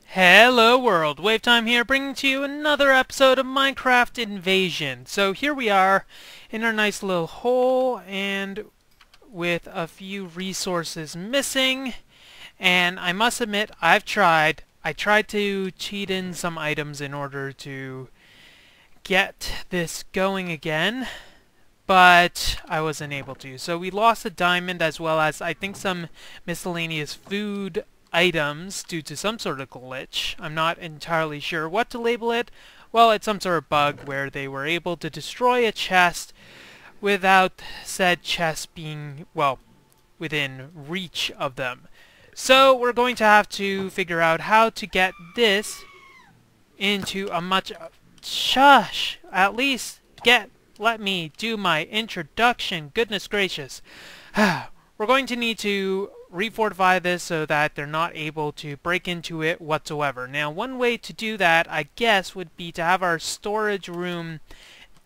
Hello world, WayofTime here, bringing to you another episode of Minecraft Invasion. So here we are in our nice little hole and with a few resources missing. And I must admit, I tried to cheat in some items in order to get this going again, but I wasn't able to. So we lost a diamond as well as I think some miscellaneous food items due to some sort of glitch. I'm not entirely sure what to label it. Well, it's some sort of bug where they were able to destroy a chest without said chest being, well, within reach of them. So we're going to have to figure out how to get this into a much... Shush! At least let me do my introduction. Goodness gracious. We're going to need to refortify this so that they're not able to break into it whatsoever. Now, one way to do that, I guess, would be to have our storage room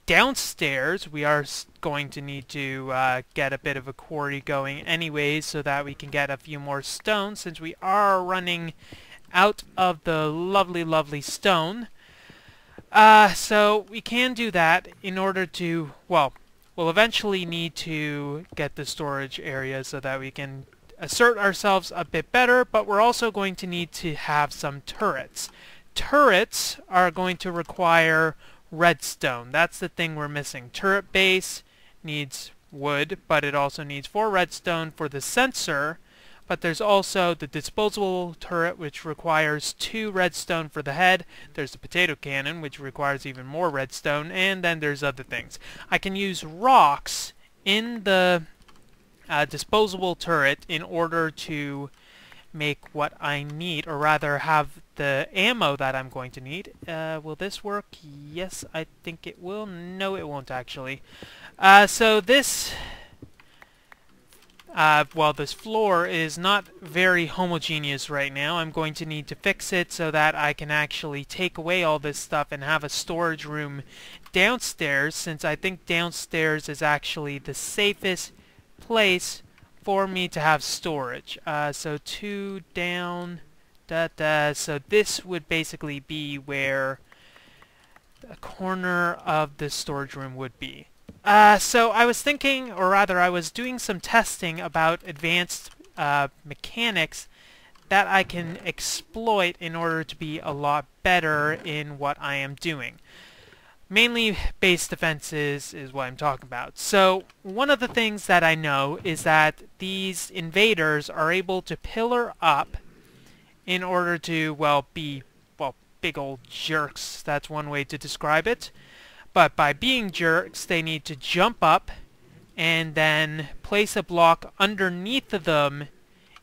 downstairs. We are going to need to get a bit of a quarry going anyways so that we can get a few more stone since we are running out of the lovely, lovely stone. So we can do that in order to, well, we'll eventually need to get the storage area so that we can assert ourselves a bit better, but we're also going to need to have some turrets. Turrets are going to require redstone. That's the thing we're missing. Turret base needs wood, but it also needs 4 redstone for the sensor. But there's also the disposable turret, which requires 2 redstone for the head. There's the potato cannon, which requires even more redstone. And then there's other things. I can use rocks in the disposable turret in order to make what I need, or rather have the ammo that I'm going to need. Will this work? Yes, I think it will. No, it won't actually. So this... well, this floor is not very homogeneous right now. I'm going to need to fix it so that I can actually take away all this stuff and have a storage room downstairs, since I think downstairs is actually the safest place for me to have storage. So 2 down, so this would basically be where the corner of the storage room would be. So I was thinking, or rather I was doing some testing about advanced mechanics that I can exploit in order to be a lot better in what I am doing. Mainly base defenses is what I'm talking about. So one of the things that I know is that these invaders are able to pillar up in order to, well, be, well, big old jerks. That's one way to describe it. But by being jerks, they need to jump up and then place a block underneath of them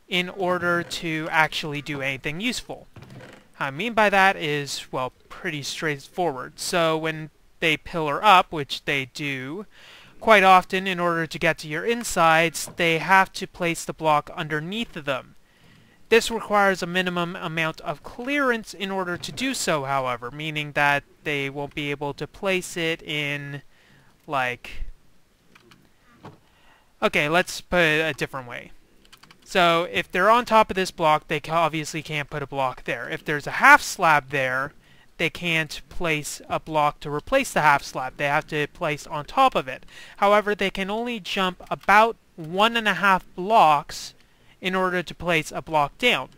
in order to actually do anything useful. What I mean by that is, well, pretty straightforward. So when they pillar up, which they do, quite often in order to get to your insides, they have to place the block underneath of them. This requires a minimum amount of clearance in order to do so, however, meaning that they won't be able to place it in, like... Okay, let's put it a different way. So, if they're on top of this block, they obviously can't put a block there. If there's a half slab there, they can't place a block to replace the half slab. They have to place on top of it. However, they can only jump about 1.5 blocks in order to place a block down.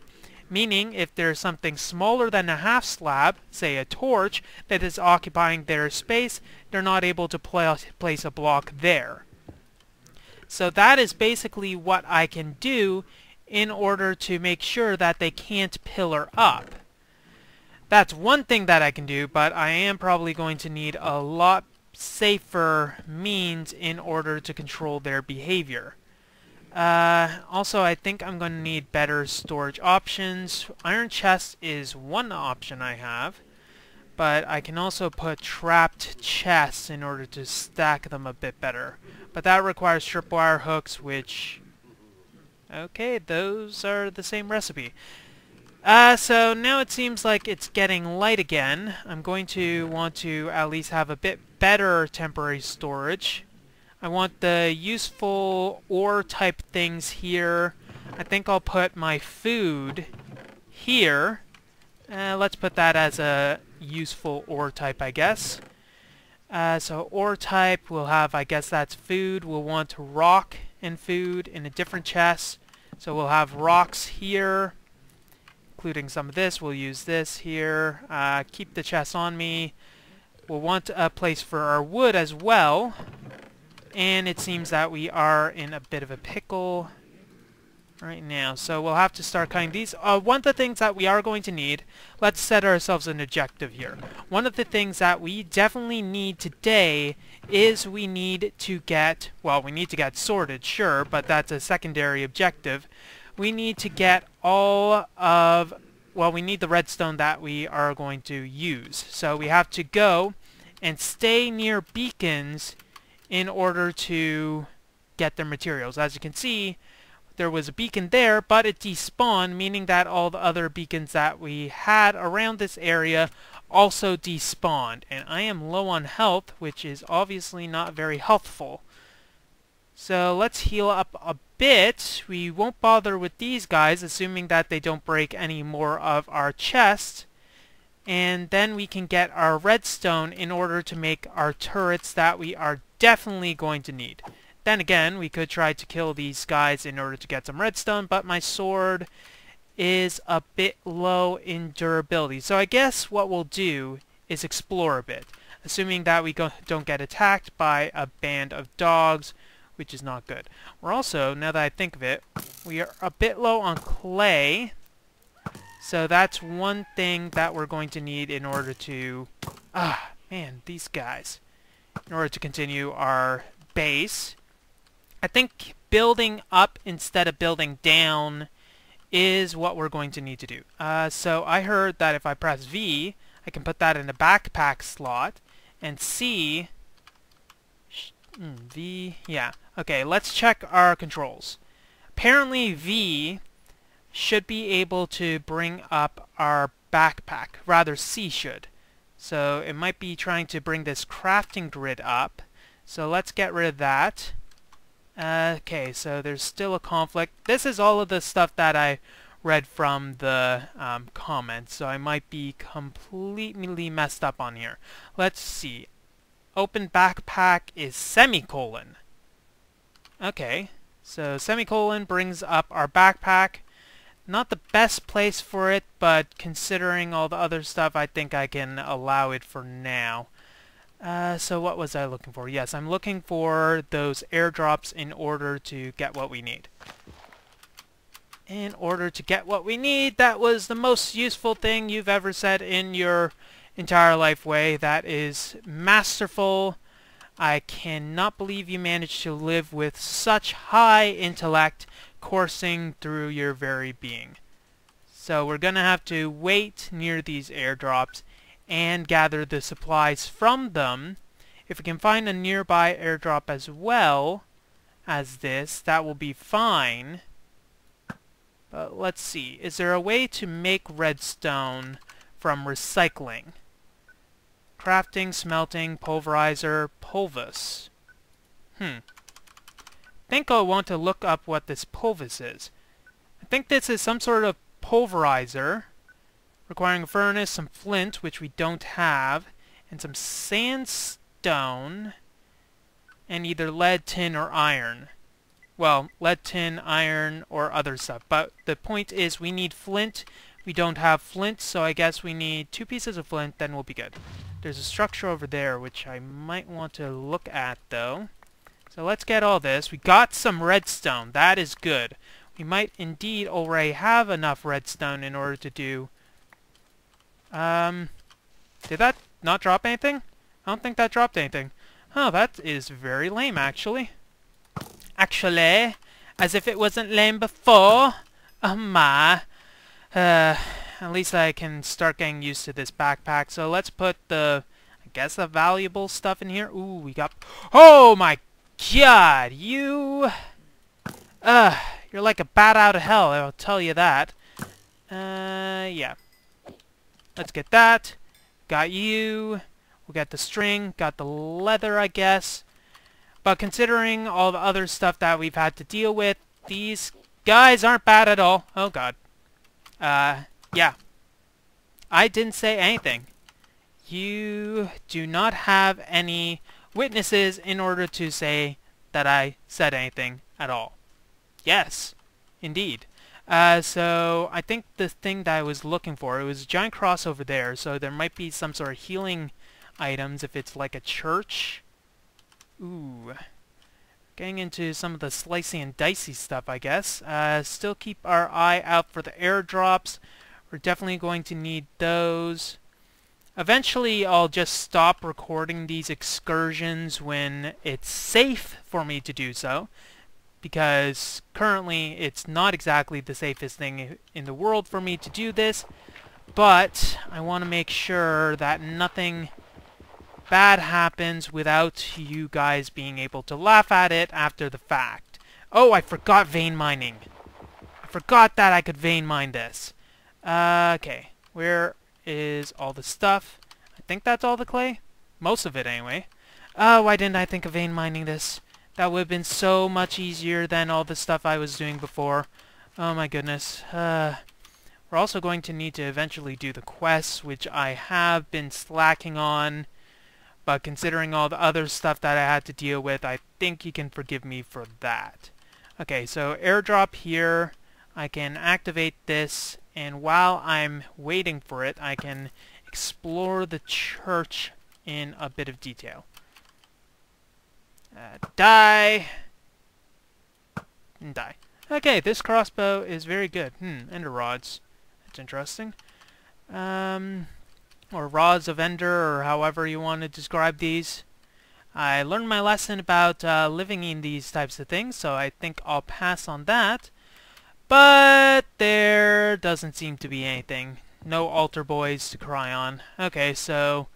Meaning, if there's something smaller than a half slab, say a torch, that is occupying their space, they're not able to place a block there. So that is basically what I can do in order to make sure that they can't pillar up. That's one thing that I can do, but I am probably going to need a lot safer means in order to control their behavior. Also, I think I'm going to need better storage options. Iron chest is one option I have, but I can also put trapped chests in order to stack them a bit better. But that requires tripwire hooks, which... okay, those are the same recipe. So now it seems like it's getting light again. I'm going to want to at least have a bit better temporary storage. I want the useful ore type things here. I think I'll put my food here. Let's put that as a useful ore type, I guess. So ore type, we'll have, I guess that's food. We'll want rock and food in a different chest. So we'll have rocks here, including some of this. We'll use this here. Keep the chest on me. We'll want a place for our wood as well. And it seems that we are in a bit of a pickle right now. So we'll have to start cutting these. One of the things that we are going to need, let's set ourselves an objective here. One of the things that we definitely need today is we need to get, well, we need to get sorted, sure, but that's a secondary objective. We need to get all of, well, we need the redstone that we are going to use. So we have to go and stay near beacons in order to get their materials. As you can see, there was a beacon there, but it despawned, meaning that all the other beacons that we had around this area also despawned. And I am low on health, which is obviously not very healthful. So let's heal up a bit. We won't bother with these guys, assuming that they don't break any more of our chest. And then we can get our redstone in order to make our turrets that we are definitely going to need. Then again, we could try to kill these guys in order to get some redstone, but my sword is a bit low in durability. So I guess what we'll do is explore a bit, assuming that we don't get attacked by a band of dogs, which is not good. We're also, now that I think of it, we are a bit low on clay. So that's one thing that we're going to need in order to... man, these guys. In order to continue our base. I think building up instead of building down is what we're going to need to do. So I heard that if I press V, I can put that in a backpack slot, and C... V... yeah. Okay, let's check our controls. Apparently V should be able to bring up our backpack. Rather, C should. So it might be trying to bring this crafting grid up. So let's get rid of that. Okay, so there's still a conflict. This is all of the stuff that I read from the comments, so I might be completely messed up on here. Let's see. Open backpack is semicolon. Okay, so semicolon brings up our backpack. Not the best place for it, but considering all the other stuff, I think I can allow it for now. So what was I looking for? Yes, I'm looking for those airdrops in order to get what we need. In order to get what we need, that was the most useful thing you've ever said in your entire life, Way. That is masterful. I cannot believe you managed to live with such high intellect coursing through your very being. So we're gonna have to wait near these airdrops and gather the supplies from them. If we can find a nearby airdrop as well as this, that will be fine. But let's see. Is there a way to make redstone from recycling? Crafting, smelting, pulverizer, pulvis. I think I'll want to look up what this pulvis is. I think this is some sort of pulverizer requiring a furnace, some flint, which we don't have, and some sandstone, and either lead, tin, or iron. Well, lead, tin, iron, or other stuff. But the point is we need flint. We don't have flint, so I guess we need 2 pieces of flint, then we'll be good. There's a structure over there, which I might want to look at, though. So let's get all this. We got some redstone. That is good. We might indeed already have enough redstone in order to do... did that not drop anything? I don't think that dropped anything. Oh, that is very lame, actually. Actually, as if it wasn't lame before. Oh my. At least I can start getting used to this backpack. So let's put the, I guess, the valuable stuff in here. Ooh, we got... Oh my god! You're like a bat out of hell, I'll tell you that. Yeah. Let's get that. Got you. We'll get the string. Got the leather, I guess. But considering all the other stuff that we've had to deal with, these guys aren't bad at all. Oh god. Yeah. I didn't say anything. You do not have any witnesses in order to say that I said anything at all. Yes, indeed. So I think the thing that I was looking for, it was a giant cross over there, so there might be some sort of healing items if it's like a church. Ooh. Getting into some of the slicey and dicey stuff, I guess. Still keep our eye out for the airdrops. We're definitely going to need those. Eventually, I'll just stop recording these excursions when it's safe for me to do so, because currently it's not exactly the safest thing in the world for me to do this, but I want to make sure that nothing bad happens without you guys being able to laugh at it after the fact. Oh, I forgot vein mining. I forgot that I could vein mine this. Okay, where is all the stuff? I think that's all the clay. Most of it, anyway. Why didn't I think of vein mining this? That would have been so much easier than all the stuff I was doing before. Oh my goodness. We're also going to need to eventually do the quests, which I have been slacking on. But considering all the other stuff that I had to deal with, I think you can forgive me for that. Okay, so airdrop here. I can activate this, and while I'm waiting for it, I can explore the church in a bit of detail. Die! And die. Okay, this crossbow is very good. Ender rods. That's interesting. Or rods of ender, or however you want to describe these. I learned my lesson about living in these types of things, so I think I'll pass on that. But there doesn't seem to be anything. No altar boys to cry on. Okay, so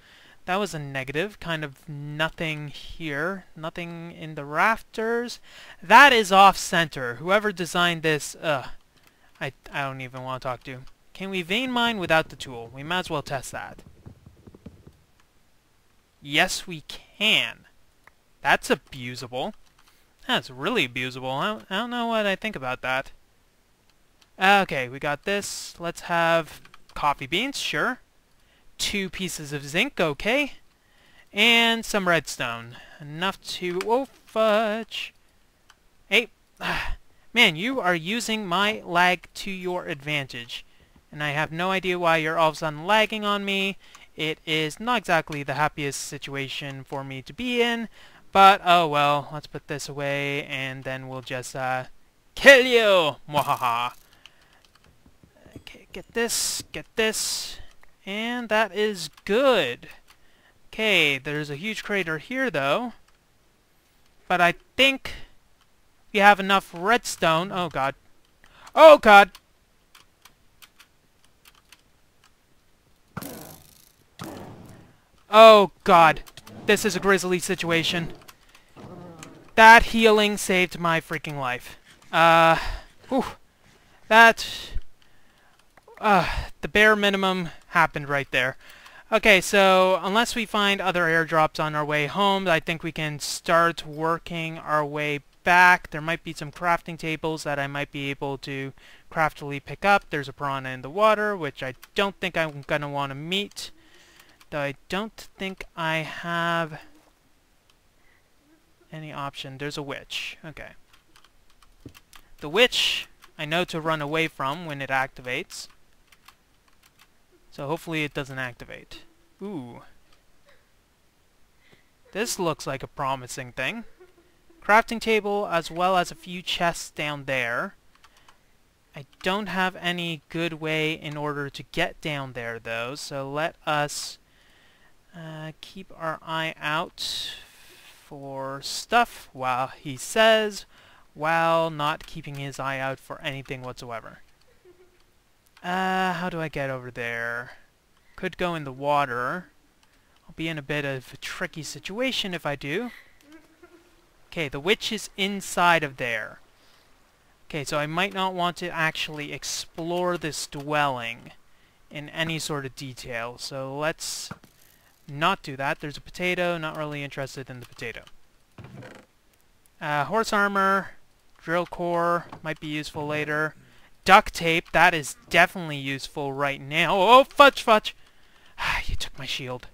that was a negative. Kind of nothing here. Nothing in the rafters. That is off-center. Whoever designed this, I don't even want to talk to. Can we vein mine without the tool? We might as well test that. Yes, we can. That's abusable. That's really abusable. I don't know what I think about that. Okay, we got this. Let's have coffee beans, sure. 2 pieces of zinc, okay. And some redstone. Enough to... Oh, fudge. Hey, man, you are using my lag to your advantage. And I have no idea why you're all of a sudden lagging on me. It is not exactly the happiest situation for me to be in. But, oh well, let's put this away, and then we'll just, kill you! Mwahaha! Okay, get this, and that is good. Okay, there's a huge crater here, though. But I think we have enough redstone. Oh, God. Oh, God! Oh, God. This is a grisly situation. That healing saved my freaking life. Whew. That... the bare minimum happened right there. Okay, so unless we find other airdrops on our way home, I think we can start working our way back. There might be some crafting tables that I might be able to craftily pick up. There's a piranha in the water, which I don't think I'm going to want to meet. Though I don't think I have any option. There's a witch. Okay. The witch I know to run away from when it activates. So hopefully it doesn't activate. Ooh. This looks like a promising thing. Crafting table as well as a few chests down there. I don't have any good way in order to get down there though, so let us keep our eye out for stuff while he says, while not keeping his eye out for anything whatsoever. How do I get over there? Could go in the water. I'll be in a bit of a tricky situation if I do. Okay, the witch is inside of there. Okay, so I might not want to actually explore this dwelling in any sort of detail. So let's not do that. There's a potato. Not really interested in the potato. Horse armor, drill core might be useful later. duct tape. That is definitely useful right now. Oh, fudge, fudge! You took my shield.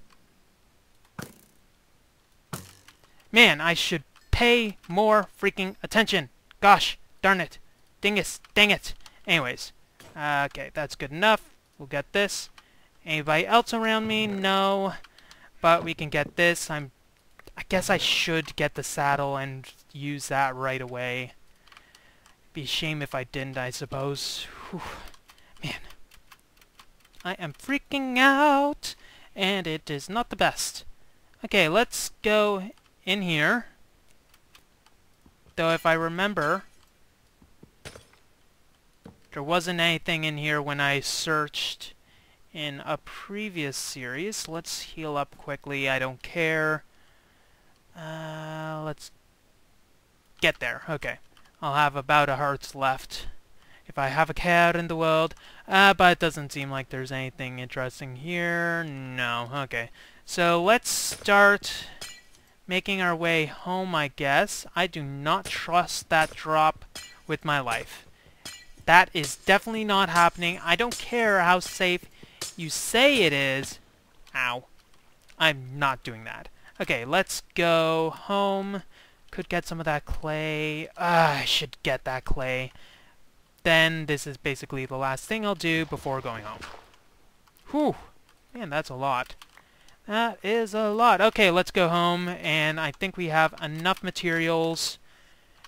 Man, I should pay more freaking attention. Gosh, darn it. Dingus, dang it. Anyways, okay, that's good enough. We'll get this. Anybody else around me? No. But we can get this. I guess I should get the saddle and use that right away. Be a shame if I didn't, I suppose. Whew. Man. I am freaking out, and it is not the best. Okay, let's go in here. Though if I remember, there wasn't anything in here when I searched in a previous series. Let's heal up quickly. I don't care. Let's get there. Okay. I'll have about a heart's left if I have a care in the world. But it doesn't seem like there's anything interesting here. No. Okay. So let's start making our way home, I guess. I do not trust that drop with my life. That is definitely not happening. I don't care how safe you say it is. Ow. I'm not doing that. Okay, let's go home. Could get some of that clay. I should get that clay. Then this is basically the last thing I'll do before going home. Whew. Man, that's a lot. That is a lot. Okay, let's go home, and I think we have enough materials.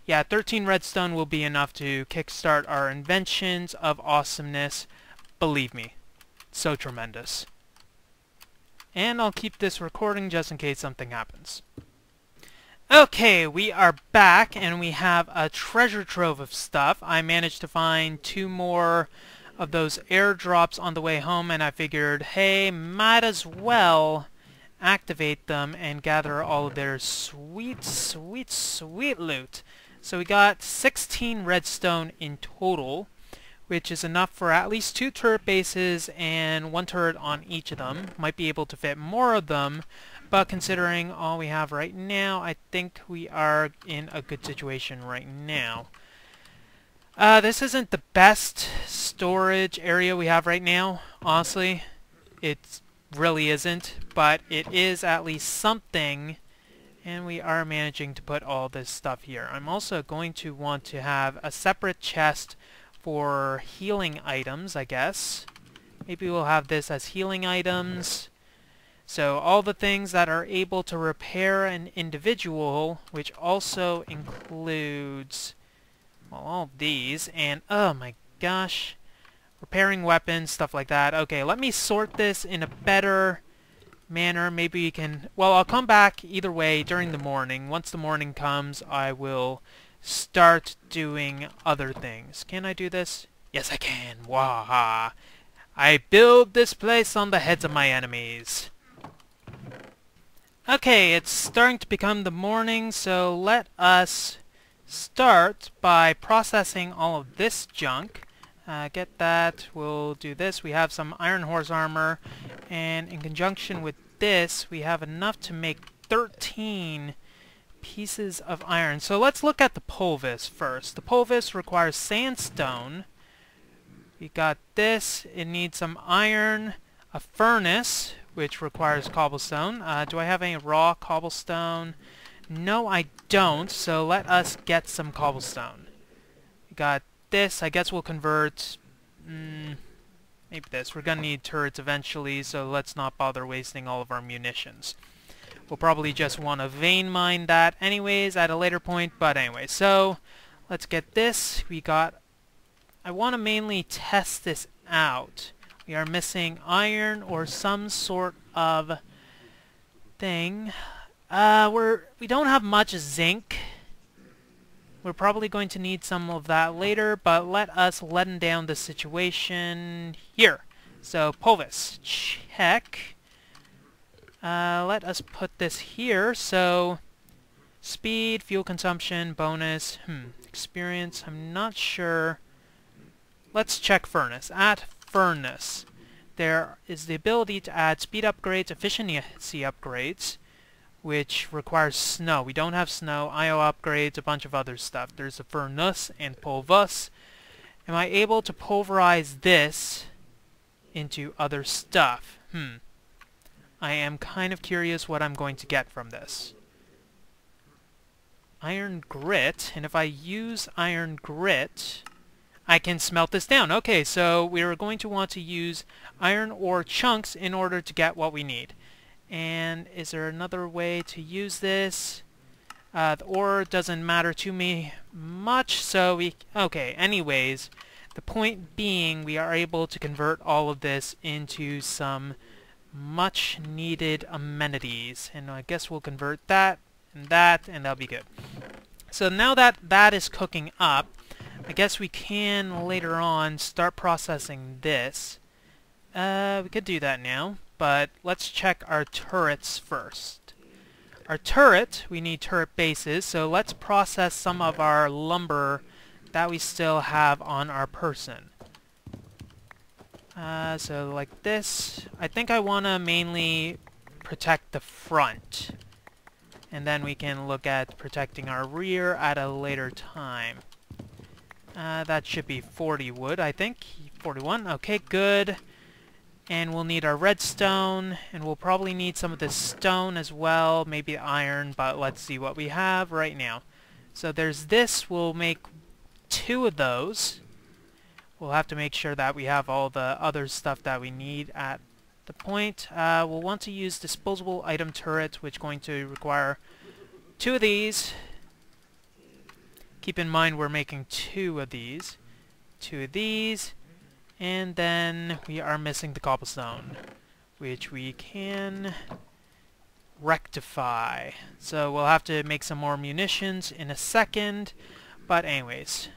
Yeah, 13 redstone will be enough to kickstart our inventions of awesomeness. Believe me, so tremendous. And I'll keep this recording just in case something happens. Okay, we are back, and we have a treasure trove of stuff. I managed to find 2 more of those airdrops on the way home, and I figured, hey, might as well activate them and gather all of their sweet, sweet, sweet loot. So we got 16 redstone in total, which is enough for at least 2 turret bases and 1 turret on each of them. Might be able to fit more of them, but considering all we have right now, I think we are in a good situation right now. This isn't the best storage area we have right now, honestly. It really isn't, but it is at least something, and we are managing to put all this stuff here. I'm also going to want to have a separate chest for healing items, I guess. Maybe we'll have this as healing items. So all the things that are able to repair an individual, which also includes, well, all these, and oh my gosh, repairing weapons, stuff like that. Okay, let me sort this in a better manner. Maybe we can, well, I'll come back either way during the morning. Once the morning comes, I will start doing other things. Can I do this? Yes, I can. Waha! I build this place on the heads of my enemies. Okay, it's starting to become the morning, so let us start by processing all of this junk. Get that. We'll do this. We have some iron horse armor, and in conjunction with this, we have enough to make 13 pieces of iron. So let's look at the pulvis first. The pulvis requires sandstone. We got this. It needs some iron, a furnace, which requires cobblestone. Do I have any raw cobblestone? No, I don't, so let us get some cobblestone. We got this. I guess we'll convert, maybe this. We're gonna need turrets eventually, so let's not bother wasting all of our munitions. We'll probably just want to vein mine that anyways at a later point, but anyway, so let's get this. We got, I want to mainly test this out. We are missing iron or some sort of thing. We don't have much zinc. We're probably going to need some of that later, but let us leaden down the situation here. So, pulvis, check. Let us put this here. So, speed, fuel consumption, bonus, experience, I'm not sure. Let's check furnace. At furnace, there is the ability to add speed upgrades, efficiency upgrades, which requires snow. We don't have snow, IO upgrades, a bunch of other stuff. There's a furnace and pulvis. Am I able to pulverize this into other stuff? I am kind of curious what I'm going to get from this. Iron grit, and if I use iron grit, I can smelt this down. Okay, so we're going to want to use iron ore chunks in order to get what we need. And is there another way to use this? The ore doesn't matter to me much, so okay, anyways, the point being we are able to convert all of this into some much needed amenities. And I guess we'll convert that, and that'll be good. So now that that is cooking up, I guess we can later on start processing this. We could do that now, but let's check our turrets first. Our turret, we need turret bases, so let's process some of our lumber that we still have on our person. So like this, I think I want to mainly protect the front. And then we can look at protecting our rear at a later time. That should be 40 wood, I think. 41, okay, good. And we'll need our redstone, and we'll probably need some of this stone as well, maybe iron, but let's see what we have right now. So there's this, we'll make 2 of those. We'll have to make sure that we have all the other stuff that we need at the point. We'll want to use disposable item turret, which is going to require 2 of these. Keep in mind we're making 2 of these. 2 of these. And then we are missing the cobblestone, which we can rectify. So we'll have to make some more munitions in a second. But anyways.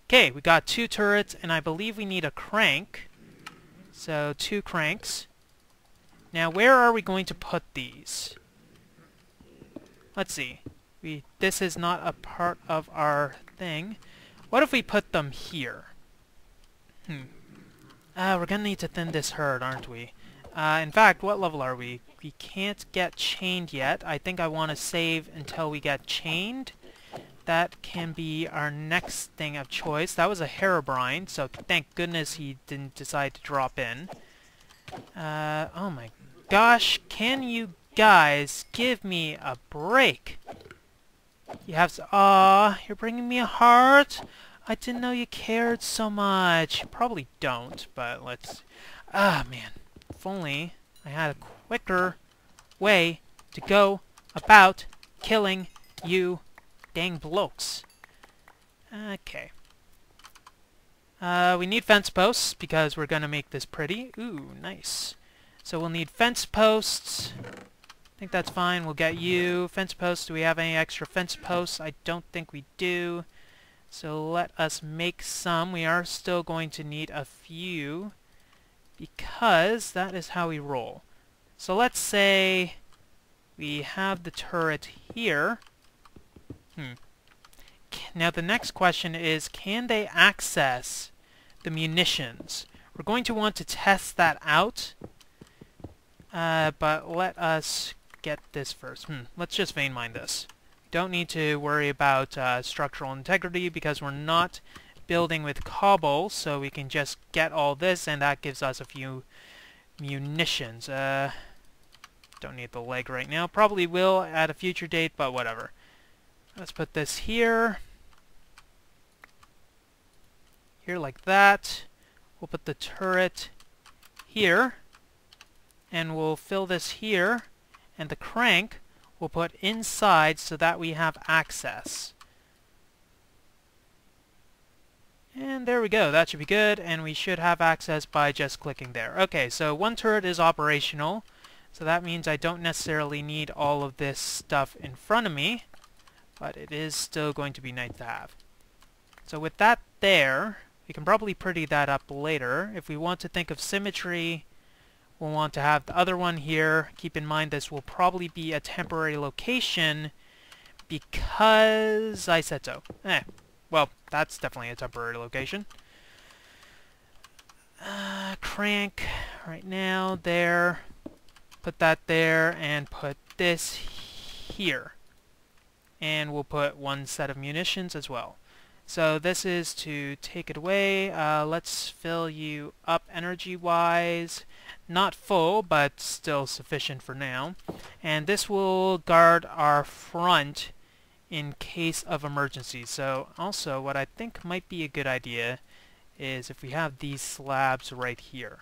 Okay, we got 2 turrets, and I believe we need a crank. So 2 cranks. Now where are we going to put these? Let's see. This is not a part of our thing. What if we put them here? We're gonna need to thin this herd, aren't we? In fact, what level are we? We can't get chained yet. I think I want to save until we get chained. That can be our next thing of choice. That was a Herobrine, so thank goodness he didn't decide to drop in. Oh my gosh, can you guys give me a break? You have to... Aw, you're bringing me a heart? I didn't know you cared so much. You probably don't, but let's... Ah, man. If only I had a quicker way to go about killing you dang blokes. Okay. We need fence posts, because we're gonna make this pretty. Ooh, nice. So we'll need fence posts. I think that's fine. We'll get you. Fence posts. Do we have any extra fence posts? I don't think we do. So let us make some. We are still going to need a few, because that is how we roll. So let's say we have the turret here. Now the next question is, can they access the munitions? We're going to want to test that out. But let us get this first. Let's just vein mine this. Don't need to worry about structural integrity because we're not building with cobble, so we can just get all this, and that gives us a few munitions. Don't need the leg right now. Probably will at a future date, but whatever. Let's put this here. Here like that. We'll put the turret here. And we'll fill this here. And the crank we'll put inside so that we have access. And there we go. That should be good. And we should have access by just clicking there. Okay, so one turret is operational. So that means I don't necessarily need all of this stuff in front of me. But it is still going to be nice to have. So with that there, we can probably pretty that up later. If we want to think of symmetry, we'll want to have the other one here. Keep in mind this will probably be a temporary location because I said so. Well, that's definitely a temporary location. Crank right now, there. Put that there and put this here. And we'll put one set of munitions as well. So this is to take it away. Let's fill you up energy-wise. Not full, but still sufficient for now. And this will guard our front in case of emergency. So also, what I think might be a good idea is if we have these slabs right here.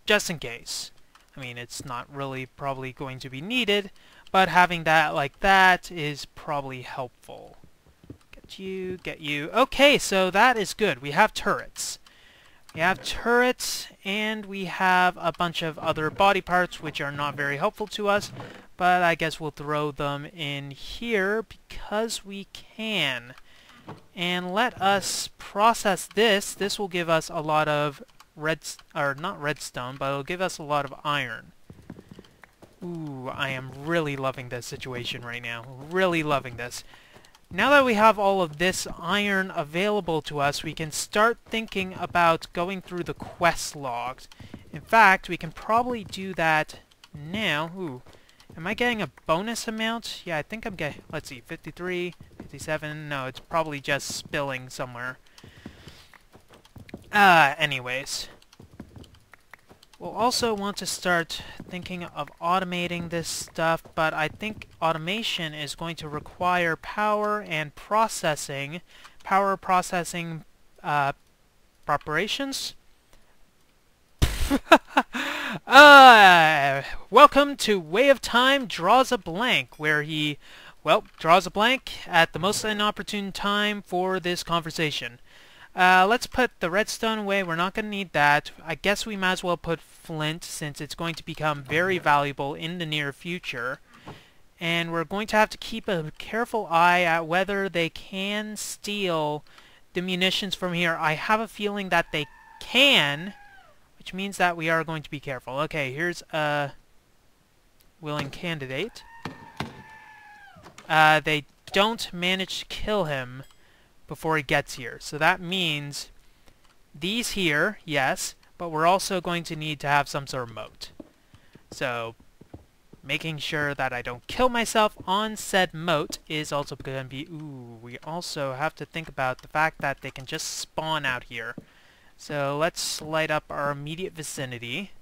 Just in case. I mean, it's not really probably going to be needed, but having that like that is probably helpful. Get you. Okay, so that is good. We have turrets. We have turrets, and we have a bunch of other body parts which are not very helpful to us, but I guess we'll throw them in here because we can. And let us process this. This will give us a lot of not redstone, but it'll give us a lot of iron. Ooh, I am really loving this situation right now. Really loving this. Now that we have all of this iron available to us, we can start thinking about going through the quest logs. In fact, we can probably do that now. Ooh, am I getting a bonus amount? Yeah, I think I'm getting, let's see, 53, 57, no, it's probably just spilling somewhere. Anyways. We'll also want to start thinking of automating this stuff, but I think automation is going to require power and processing. Power processing preparations? Welcome to Way of Time Draws a Blank, where he, well, draws a blank at the most inopportune time for this conversation. Let's put the redstone away. We're not going to need that. I guess we might as well put flint since it's going to become very valuable in the near future. And we're going to have to keep a careful eye at whether they can steal the munitions from here. I have a feeling that they can, which means that we are going to be careful. Okay, here's a willing candidate. They don't manage to kill him before he gets here. So that means these here, yes, but we're also going to need to have some sort of moat. So making sure that I don't kill myself on said moat is also going to be... Ooh, we also have to think about the fact that they can just spawn out here. So let's light up our immediate vicinity.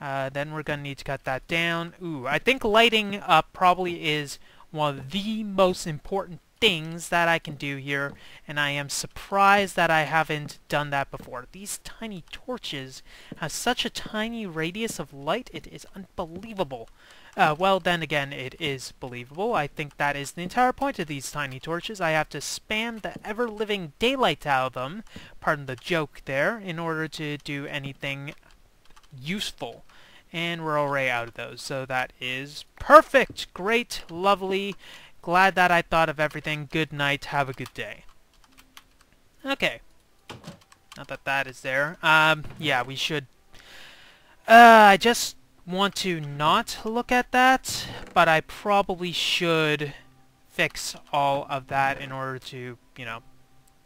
Then we're going to need to cut that down. Ooh, I think lighting up probably is one of the most important things that I can do here, and I am surprised that I haven't done that before. These tiny torches have such a tiny radius of light, it is unbelievable. Well, then again, it is believable. I think that is the entire point of these tiny torches. I have to spam the ever-living daylight out of them, pardon the joke there, in order to do anything useful. And we're already out of those, so that is perfect, great, lovely. Glad that I thought of everything. Good night. Have a good day. Okay. Not that that is there. Yeah, we should... I just want to not look at that, but I probably should fix all of that in order to, you know,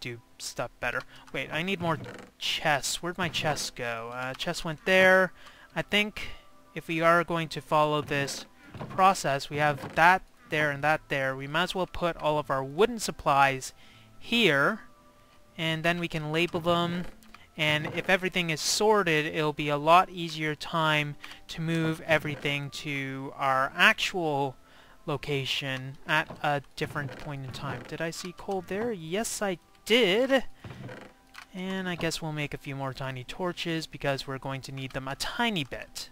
do stuff better. Wait, I need more chests. Where'd my chests go? Chest went there. I think if we are going to follow this process, we have that there and that there. We might as well put all of our wooden supplies here, and then we can label them, and if everything is sorted, it'll be a lot easier time to move everything to our actual location at a different point in time. Did I see coal there? Yes, I did. And I guess we'll make a few more tiny torches because we're going to need them a tiny bit.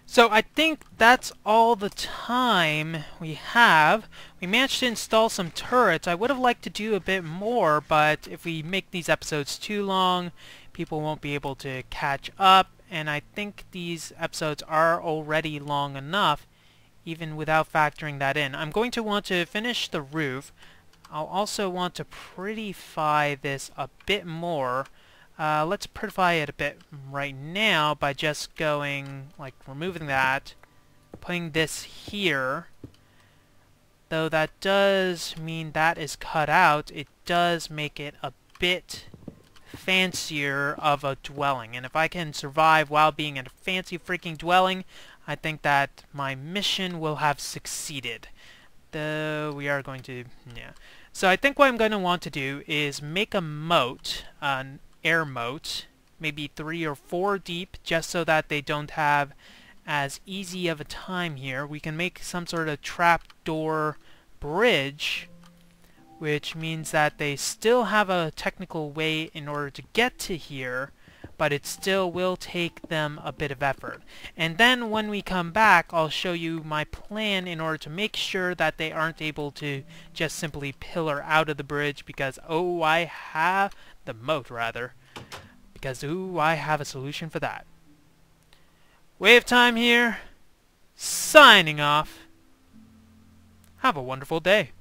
So I think that's all the time we have. We managed to install some turrets. I would have liked to do a bit more, but if we make these episodes too long, people won't be able to catch up, and I think these episodes are already long enough, even without factoring that in. I'm going to want to finish the roof. I'll also want to prettify this a bit more. Let's prettify it a bit right now by just going, like, removing that, putting this here. Though that does mean that is cut out, it does make it a bit fancier of a dwelling. And if I can survive while being in a fancy freaking dwelling, I think that my mission will have succeeded. Though we are going to, yeah. So I think what I'm going to want to do is make a moat, an air moat, maybe 3 or 4 deep, just so that they don't have as easy of a time here. We can make some sort of trapdoor bridge, which means that they still have a technical way in order to get to here, but it still will take them a bit of effort. And then when we come back, I'll show you my plan in order to make sure that they aren't able to just simply pillar out of the bridge, because I have the moat, rather. Because I have a solution for that. WayofTime here, signing off. Have a wonderful day.